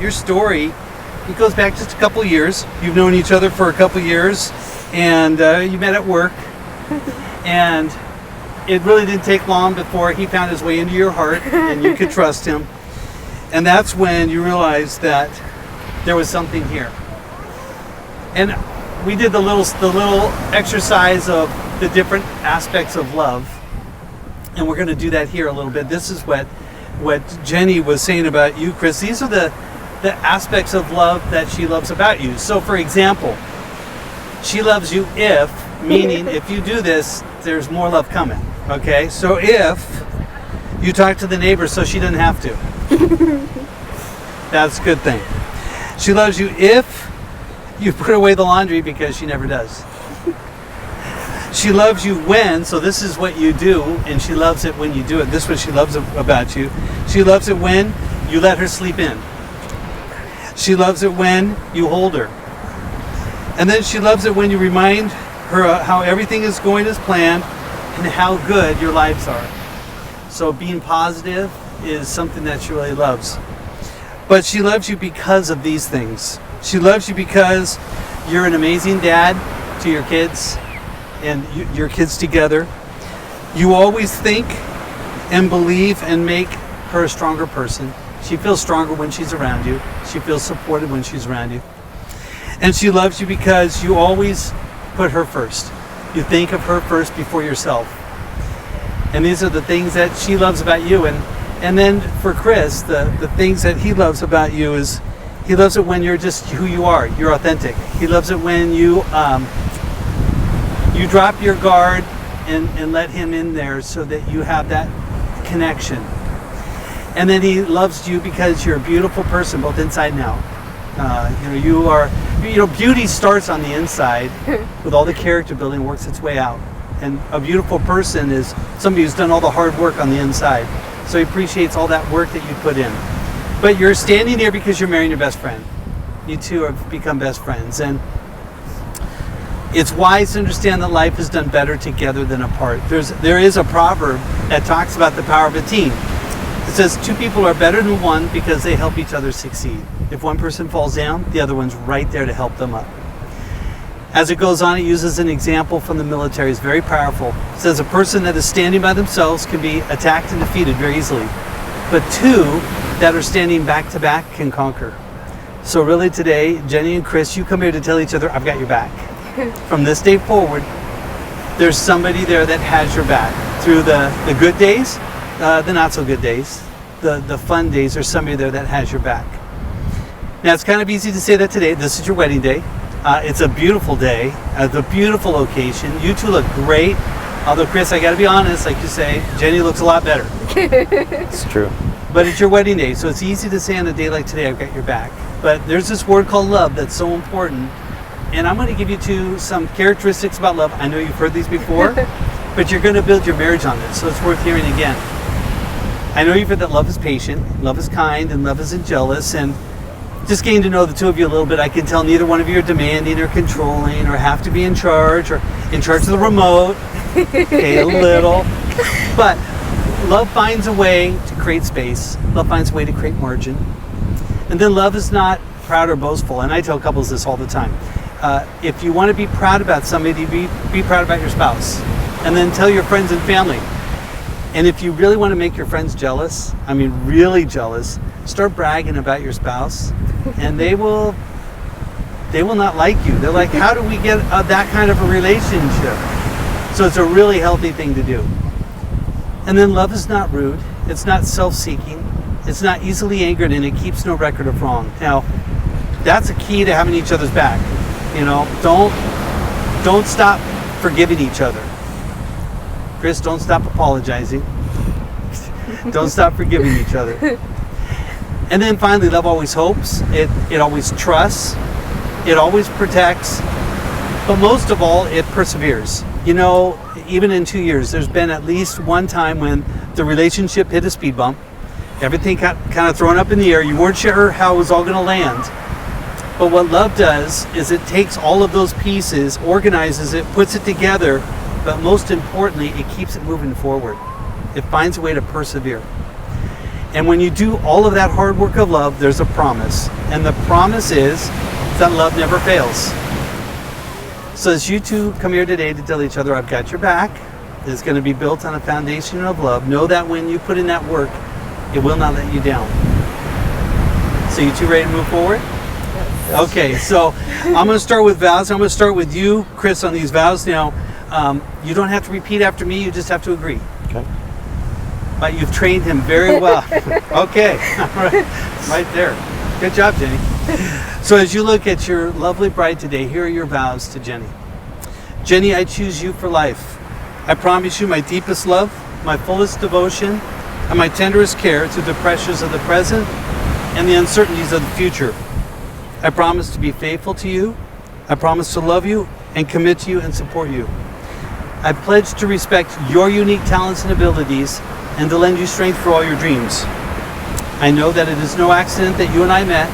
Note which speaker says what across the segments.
Speaker 1: your story, it goes back just a couple years. You've known each other for a couple years, and you met at work, and it really didn't take long before he found his way into your heart, and you could trust him. And that's when you realized that there was something here. And we did the little exercise of the different aspects of love, and we're going to do that here a little bit. This is what Jenny was saying about you, Chris. These are the aspects of love that she loves about you. So, for example, she loves you if, meaning if you do this, there's more love coming. Okay, so if you talk to the neighbor so she doesn't have to, that's a good thing. She loves you if you put away the laundry, because she never does. She loves you when, so this is what you do, and she loves it when you do it. This is what she loves about you. She loves it when you let her sleep in. She loves it when you hold her. And then she loves it when you remind her how everything is going as planned and how good your lives are. So being positive is something that she really loves. But she loves you because of these things. She loves you because you're an amazing dad to your kids and your kids together. You always think and believe and make her a stronger person. She feels stronger when she's around you. She feels supported when she's around you. And she loves you because you always put her first. You think of her first before yourself. And these are the things that she loves about you. And then for Chris, the things that he loves about you is he loves it when you're just who you are. You're authentic. He loves it when you drop your guard and let him in there so that you have that connection. And then he loves you because you're a beautiful person, both inside and out. Beauty starts on the inside with all the character building, works its way out. And a beautiful person is somebody who's done all the hard work on the inside. So he appreciates all that work that you put in. But you're standing here because you're marrying your best friend. You two have become best friends. And it's wise to understand that life is done better together than apart. There is a proverb that talks about the power of a team. It says 2 people are better than 1 because they help each other succeed. If one person falls down, the other one's right there to help them up. As it goes on, it uses an example from the military. It's very powerful. It says a person that is standing by themselves can be attacked and defeated very easily. But 2 that are standing back to back can conquer. So really today, Jenny and Chris, you come here to tell each other, I've got your back. From this day forward, there's somebody there that has your back. Through the good days, the not so good days, the fun days, there's somebody there that has your back. Now it's kind of easy to say that today. This is your wedding day. It's a beautiful day. It's a beautiful location. You two look great. Although Chris, I gotta be honest, like you say, Jenny looks a lot better.
Speaker 2: It's true.
Speaker 1: But it's your wedding day, so it's easy to say on a day like today, I've got your back. But there's this word called love that's so important. And I'm going to give you some characteristics about love. I know you've heard these before, but you're going to build your marriage on this, so it's worth hearing again. I know you've heard that love is patient, love is kind, and love isn't jealous. And just getting to know the two of you a little bit, I can tell neither one of you are demanding or controlling or have to be in charge or in charge of the remote. Okay, a little. But love finds a way to create space. Love finds a way to create margin. And then love is not proud or boastful. And I tell couples this all the time. If you want to be proud about somebody, be proud about your spouse. And then tell your friends and family. And if you really want to make your friends jealous, I mean really jealous, start bragging about your spouse. And they will not like you. They're like, how do we get that kind of a relationship? So it's a really healthy thing to do. And then love is not rude. It's not self-seeking. It's not easily angered, and it keeps no record of wrong. Now, that's a key to having each other's back. You know, don't stop forgiving each other. Chris, don't stop apologizing. Don't stop forgiving each other. And then finally, love always hopes. It always trusts. It always protects. But most of all, it perseveres. You know, even in 2 years, there's been at least one time when the relationship hit a speed bump. Everything got kind of thrown up in the air. You weren't sure how it was all going to land. But what love does is it takes all of those pieces, organizes it, puts it together, but most importantly, it keeps it moving forward. It finds a way to persevere. And when you do all of that hard work of love, there's a promise. And the promise is that love never fails. So as you two come here today to tell each other, I've got your back, it's going to be built on a foundation of love. Know that when you put in that work, it will not let you down. So you two ready to move forward? Yes. Okay, so I'm going to start with vows. I'm going to start with you, Chris, on these vows. Now, you don't have to repeat after me. You just have to agree.
Speaker 2: Okay.
Speaker 1: But you've trained him very well. Okay, all right, right there. Good job, Jenny. So as you look at your lovely bride today, here are your vows to Jenny. Jenny, I choose you for life. I promise you my deepest love, my fullest devotion, and my tenderest care through the pressures of the present and the uncertainties of the future. I promise to be faithful to you. I promise to love you and commit to you and support you. I pledge to respect your unique talents and abilities and to lend you strength for all your dreams. I know that it is no accident that you and I met,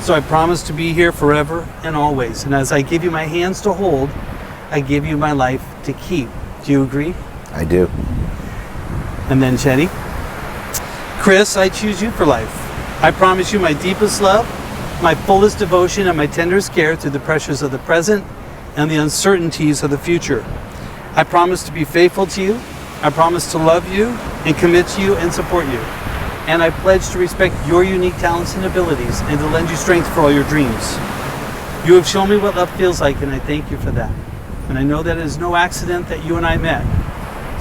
Speaker 1: so I promise to be here forever and always. And as I give you my hands to hold, I give you my life to keep. Do you agree?
Speaker 2: I do.
Speaker 1: And then Jenny. Chris, I choose you for life. I promise you my deepest love, my fullest devotion, and my tenderest care through the pressures of the present and the uncertainties of the future. I promise to be faithful to you. I promise to love you and commit to you and support you. And I pledge to respect your unique talents and abilities and to lend you strength for all your dreams. You have shown me what love feels like, and I thank you for that. And I know that it is no accident that you and I met.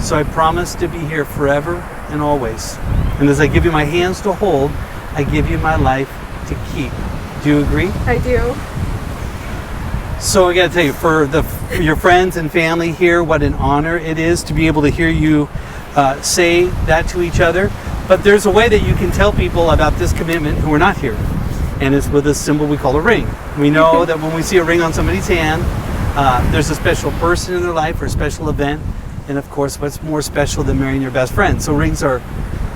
Speaker 1: So I promise to be here forever and always. And as I give you my hands to hold, I give you my life to keep. Do you agree?
Speaker 3: I do.
Speaker 1: So I got to tell you, for your friends and family here, what an honor it is to be able to hear you say that to each other. But there's a way that you can tell people about this commitment who are not here. And it's with a symbol we call a ring. We know that when we see a ring on somebody's hand, there's a special person in their life or a special event. And of course, what's more special than marrying your best friend? So rings are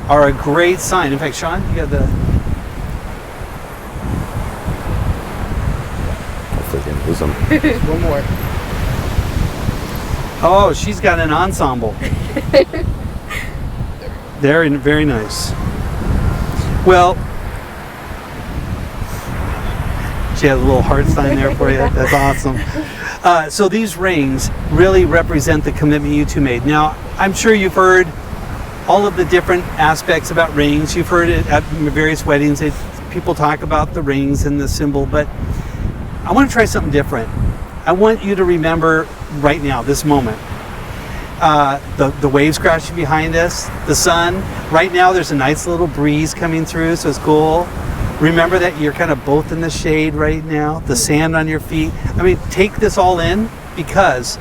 Speaker 1: a great sign. In fact, Sean, you got the...
Speaker 2: Hopefully we can lose them.
Speaker 3: One more.
Speaker 1: Oh, she's got an ensemble. Very nice. Well, she has a little heart sign there for you. That's awesome. So these rings really represent the commitment you two made. Now, I'm sure you've heard all of the different aspects about rings. You've heard it at various weddings. People talk about the rings and the symbol, but I want to try something different. I want you to remember right now, this moment. The waves crashing behind us, the sun. Right now there's a nice little breeze coming through, so it's cool. Remember that you're kind of both in the shade right now, the sand on your feet. I mean, take this all in, because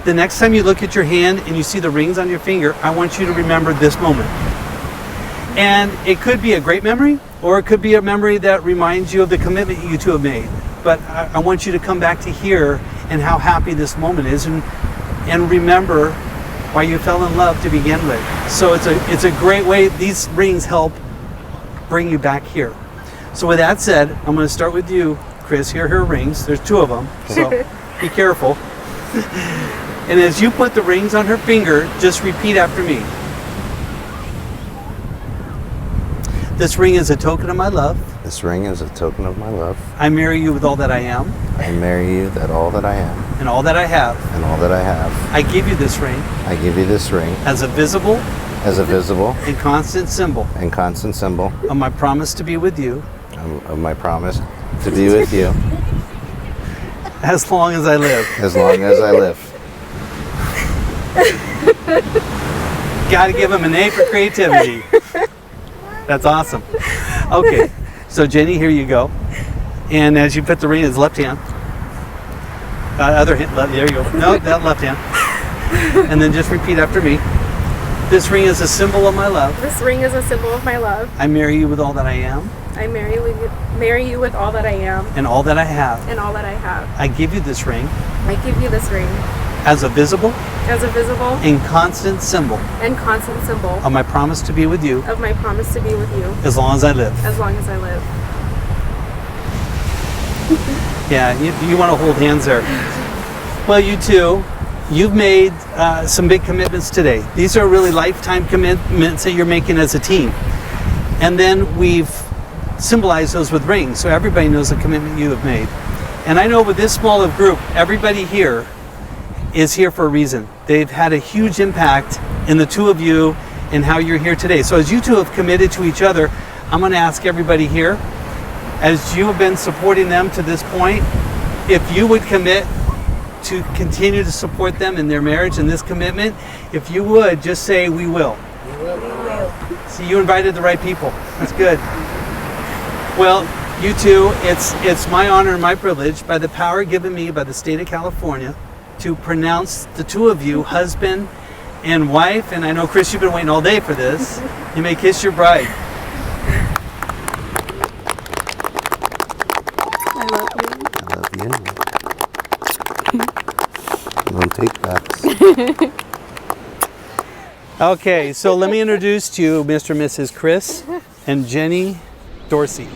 Speaker 1: the next time you look at your hand and you see the rings on your finger, I want you to remember this moment. And it could be a great memory, or it could be a memory that reminds you of the commitment you two have made. But I want you to come back to here and how happy this moment is, and remember why you fell in love to begin with. So it's a great way. These rings help bring you back here. So with that said, I'm going to start with you, Chris. Here are rings. There's two of them, so be careful. And as you put the rings on her finger, just repeat after me. This ring is a token of my love.
Speaker 2: This ring is a token of my love.
Speaker 1: I marry you with all that I am.
Speaker 2: I marry you that all that I am.
Speaker 1: And all that I have.
Speaker 2: And all that I have.
Speaker 1: I give you this ring.
Speaker 2: I give you this ring.
Speaker 1: As a visible.
Speaker 2: As a visible.
Speaker 1: And constant symbol.
Speaker 2: And constant symbol.
Speaker 1: Of my promise to be with you.
Speaker 2: Of my promise to be with you.
Speaker 1: As long as I live.
Speaker 2: As long as I live.
Speaker 1: Got to give him an A for creativity. That's awesome. Okay, so Jenny, here you go. And as you put the ring in his left hand, other hand, there you go. No, that left hand. And then just repeat after me. This ring is a symbol of my love.
Speaker 3: This ring is a symbol of my love.
Speaker 1: I marry you with all that I am.
Speaker 3: I marry you with all that I am.
Speaker 1: And all that I have.
Speaker 3: And all that I have.
Speaker 1: I give you this ring.
Speaker 3: I give you this ring.
Speaker 1: As a visible.
Speaker 3: As a visible.
Speaker 1: And constant symbol.
Speaker 3: And constant symbol.
Speaker 1: Of my promise to be with you.
Speaker 3: Of my promise to be with you.
Speaker 1: As long as I live.
Speaker 3: As long as I live.
Speaker 1: Yeah, you want to hold hands there. Well, you two, you've made some big commitments today. These are really lifetime commitments that you're making as a team. And then we've symbolized those with rings, so everybody knows the commitment you have made. And I know with this small of group, everybody here is here for a reason. They've had a huge impact in the two of you and how you're here today. So as you two have committed to each other, I'm going to ask everybody here, as you have been supporting them to this point, if you would commit to continue to support them in their marriage and this commitment, if you would just say, we will.
Speaker 4: We will.
Speaker 1: See, you invited the right people. That's good. Well, you two, it's my honor and my privilege, by the power given me by the state of California, to pronounce the two of you husband and wife. And I know, Chris, you've been waiting all day for this. You may kiss your bride.
Speaker 3: I love you.
Speaker 2: I love you. No take backs.
Speaker 1: Okay, so let me introduce to you Mr. and Mrs. Chris and Jenny Dorsey.